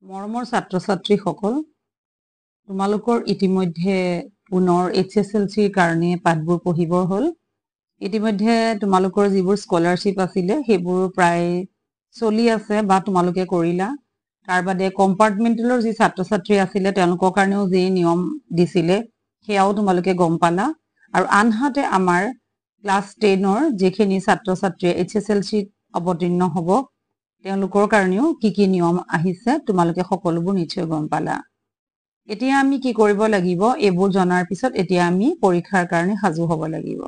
মৰমৰ ছাত্ৰ ছাত্ৰীসকল তোমালোকৰ ইতিমধ্যে পুনৰ HSLC কাৰণে পাঠবোৰ পঢ়িবৰ হ'ল ইতিমধ্যে তোমালোকৰ যিবোৰ স্কলাৰশ্বিপ আছিলে সেইবোৰ প্ৰায় চলি আছে বা তোমালোকে কৰিলা তাৰ বাদে কম্পাৰ্টমেণ্টেলৰ যি ছাত্ৰ ছাত্ৰী আছিলে তেওঁলোকৰ কাৰণেও যি নিয়ম দিছিলে সেয়াও তোমালোকে গম পালা আৰু আনহাতে আমাৰ ক্লাছ 10ৰ যিখিনি ছাত্ৰ ছাত্ৰী HSLC অৱতীৰ্ণ হ'ব তেওঁলোকৰ কাৰণেও কি নিয়ম আহিছে তোমালোকে সকলোবোৰ নিশ্চয় গম পালা এতিয়া আমি কি কৰিব লাগিব এইবোৰ জনাৰ পিছত এতিয়া আমি পৰীক্ষাৰ কাৰণে সাজু হ'ব লাগিব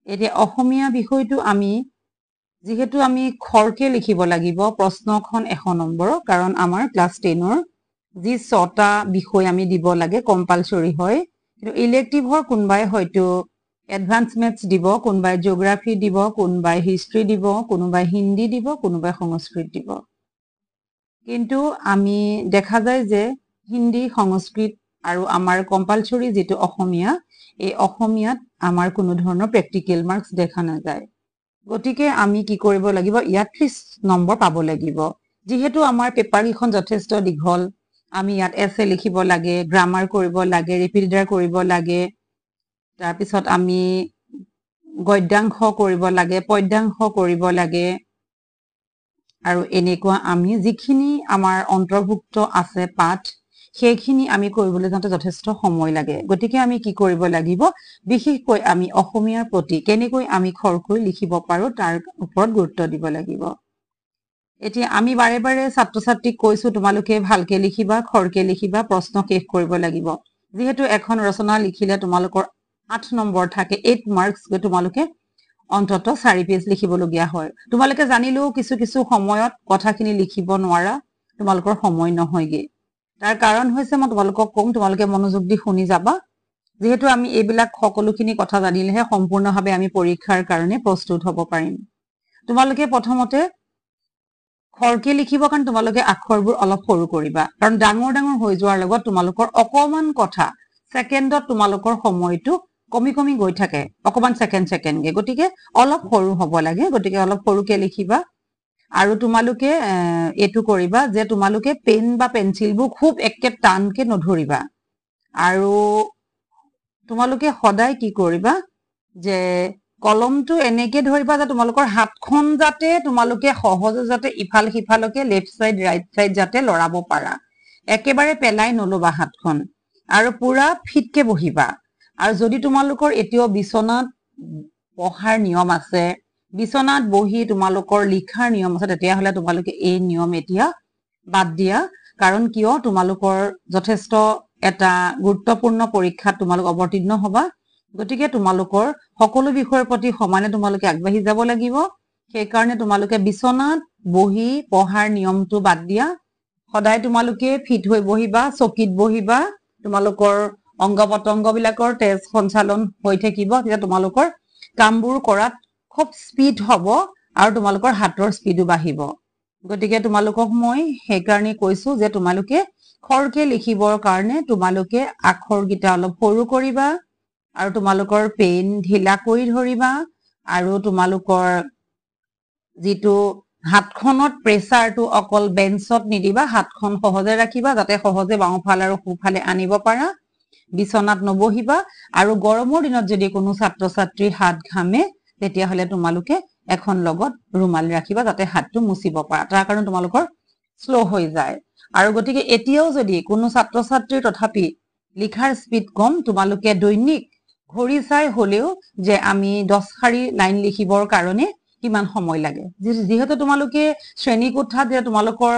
এতিয়া অসমীয়া বিষয়টো আমি যেহেতু আমি খৰকে লিখিব লাগিব প্ৰশ্নখন 100 নম্বৰ কাৰণ আমাৰ ক্লাছ 10ৰ যি 6টা বিষয় আমি দিব লাগে কম্পালসৰি হয় কিন্তু ইলেক্টিভৰ কোনবাই হয়তো এডভান্স মেথছ দিব কোনবাই জিওগ্ৰাফি দিব কোনবাই হিষ্ট্ৰী দিব কোনবাই হিন্দী দিব কোনবাই সংস্কৃত দিব কিন্তু আমি দেখা যায় যে হিন্দী সংস্কৃত আৰু আমাৰ কম্পালসৰি যেটো অসমীয়া এই অসমীয়াত আমাৰ কোনো ধৰণৰ প্ৰ্যাকটিক্যাল মাৰ্কস দেখা নাযায় গতিকে আমি কি কৰিব লাগিব ইয়াত 30 নম্বৰ পাব লাগিব যেহেতু আমাৰ পেপাৰ কিখন যথেষ্ট দীঘল আমি ইয়াত এছে লিখিব লাগে গ্ৰামাৰ কৰিব লাগে ৰিপিডাৰ কৰিব লাগে তাৰ পিছত আমি গদ্যাংশ কৰিব লাগে পদ্যাংশ কৰিব লাগে আৰু এনেকুৱা আমি যিখিনি আমাৰ অন্তৰ্ভুক্ত আছে পাঠ সেইখিনি আমি কৰিবলৈ যাতে যথেষ্ট সময় লাগে গতিকে আমি কি কৰিব লাগিব বিশেষকৈ আমি অসমীয়াৰ প্ৰতি কেনেকৈ আমি খৰকৈ লিখিব পাৰো তাৰ ওপৰত গুৰুত্ব দিব লাগিব এতিয়া আমি বাৰে বাৰে ছাত্ৰ ছাত্ৰীক কৈছো তোমালোকে ভালকে লিখিবা খৰকে লিখিবা প্ৰশ্ন শেষ কৰিব লাগিব যেহেতু এখন ৰচনা লিখিলে তোমালোকৰ 8 নম্বৰ থাকে 8 মাৰ্কস গৈ তোমালোকে অন্তত 4 পেজ লিখিবলগীয়া হয় তোমালোকে জানিলেও কিছু সময়ত কথাখিনি লিখিব নোৱাৰা তোমালোকৰ সময় নহয়গে তাৰ কাৰণ হৈছে মই তোমালোকক কম তোমালোকে মনোযোগ দি শুনি যাবা যেহেতু আমি এইবিলাক সকলোখিনি কথা জানিলেহে সম্পূৰ্ণভাৱে আমি পৰীক্ষাৰ কাৰণে প্ৰস্তুত হ'ব পাৰিম তোমালোকে প্ৰথমতে খৰকে লিখিব কাৰণ তোমালোকে আখৰবোৰ অলপ সৰু কৰিবা কাৰণ ডাঙৰ হৈ যোৱাৰ লগত তোমালোকৰ অকমান কথা সেকেন্ডত তোমালোকৰ সময়টো কমি গৈ থাকে অকমান সেকেন্ড গে গতিকে অলপ সৰু হ'ব লাগে গতিকে অলপ সৰুকে লিখিবা আৰু তোমালোকে এটো কৰিবা যে তোমালোকে পেন বা পেন্সিলবোৰ খুব একে টানকে নধৰিবা আৰু তোমালোকে সদায় কি কৰিবা যে কলমটো এনেকে ধৰিবা যে তোমালোকৰ হাতখন যাতে তোমালোকে সহজে যাতে ইফাল সিফালকে লেফট সাইড ৰাইট সাইড যাতে লৰাব পাৰা একেবাৰে পেলাই নলবা হাতখন আৰু পুৰা ফিটকে বহিবা আৰু যদি তোমালোকৰ এতিয়াও বিছনাত পঢ়াৰ নিয়ম আছে বিছনাত বহি তোমালোকৰ লিখাৰ নিয়ম আছে তেতিয়া হলে তোমালোকে এই নিয়ম এতিয়া বাদ দিয়া কাৰণ কিয় তোমালোকৰ যথেষ্ট এটা গুৰুত্বপূৰ্ণ পৰীক্ষাত তোমালোক অৱতীৰ্ণ হবা গতিকে তোমালোকৰ সকলো বিষয়ৰ প্ৰতি সমানে তোমালোকে আগবাঢ়ি যাব লাগিব সেই কাৰণে তোমালোকে বিছনাত বহি পঢ়াৰ নিয়মটো বাদ দিয়া সদায় তোমালোকে ফিট হৈ বহিবা চকিত বহিবা তোমালোকৰ অংগ পতংগ বিলাকৰ তেজ সঞ্চালন হৈ থাকিব তেতিয়া তোমালোকৰ কামবোৰ কৰাত খুব স্পিড হ'ব আৰু তোমালোকৰ হাতৰ স্পিডো বাঢ়িব গতিকে তোমালোকক মই সেই কাৰণে কৈছো যে তোমালোকে খৰকে লিখিবৰ কাৰণে তোমালোকে আখৰ গিটা অলপ সৰু কৰিবা আৰু তোমালোকৰ পেন ঢিলা কৰি ধৰিবা আৰু তোমালোকৰ যেটো হাতখনত প্ৰেসাৰটো অকল বেঞ্চত নিদিবা হাতখন সহজে ৰাখিবা যাতে সহজে বাওঁফাল আৰু সোঁফালে আনিব পাৰা বিছনাত নবহিবা আৰু গৰমৰ দিনত যদি কোনো ছাত্ৰ ছাত্ৰী হাত ঘামে তেতিয়া হলে তোমালোকে এখন লগত ৰুমাল ৰাখিবা যাতে হাতটো মুছিব পাৰা তাৰ কাৰণ তোমালোকৰ স্লো হৈ যায় আৰু গতিকে এতিয়াও যদি কোনো ছাত্ৰ ছাত্ৰীৰ তথাপি লিখাৰ স্পিড কম তোমালোকে দৈনিক ঘড়ী চাই হলেও যে আমি 10 শাৰী লাইন লিখিবৰ কাৰণে কিমান সময় লাগে যেহেতু তোমালোকে শ্ৰেণী কোঠাত যে তোমালোকৰ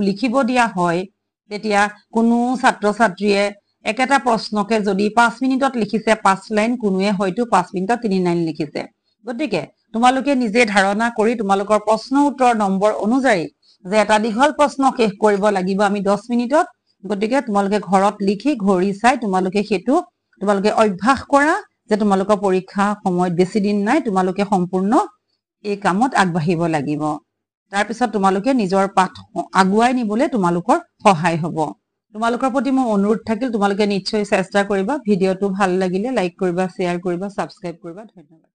লিখিব দিয়া হয় তেতিয়া কোনো ছাত্ৰ ছাত্ৰীয়ে একেটা প্ৰশ্নকে যদি 5 মিনিটত লিখিছে 5 লাইন কোনোৱে হয়তো 5 মিনিটত 3 লাইন লিখিছে গতিকে তোমালোকে নিজে ধাৰণা কৰি তোমালোকৰ প্ৰশ্ন উত্তৰ নম্বৰ অনুযায়ী যে এটা দীঘল প্ৰশ্ন শেষ কৰিব লাগিব আমি 10 মিনিটত গতিকে তোমালোকে ঘৰত লিখি ঘড়ী চাই তোমালোকে হেতু তোমালোকে অভ্যাস কৰা যে তোমালোকৰ পৰীক্ষা সময়ত বেছি দিন নাই তোমালোকে সম্পূৰ্ণ এই কামত আগবাঢ়িব লাগিব তাৰ পিছত তোমালোকে নিজৰ পাঠ আগুৱাই নিবলৈ তোমালোকৰ সহায় হ'ব তোমালোকৰ প্ৰতি মোৰ অনুৰোধ থাকিল তোমালোকে নিশ্চয় চেষ্টা কৰিবা ভিডিওটো ভাল লাগিলে লাইক কৰিবা শেয়াৰ কৰিবা সাবস্ক্ৰাইব কৰিবা ধন্যবাদ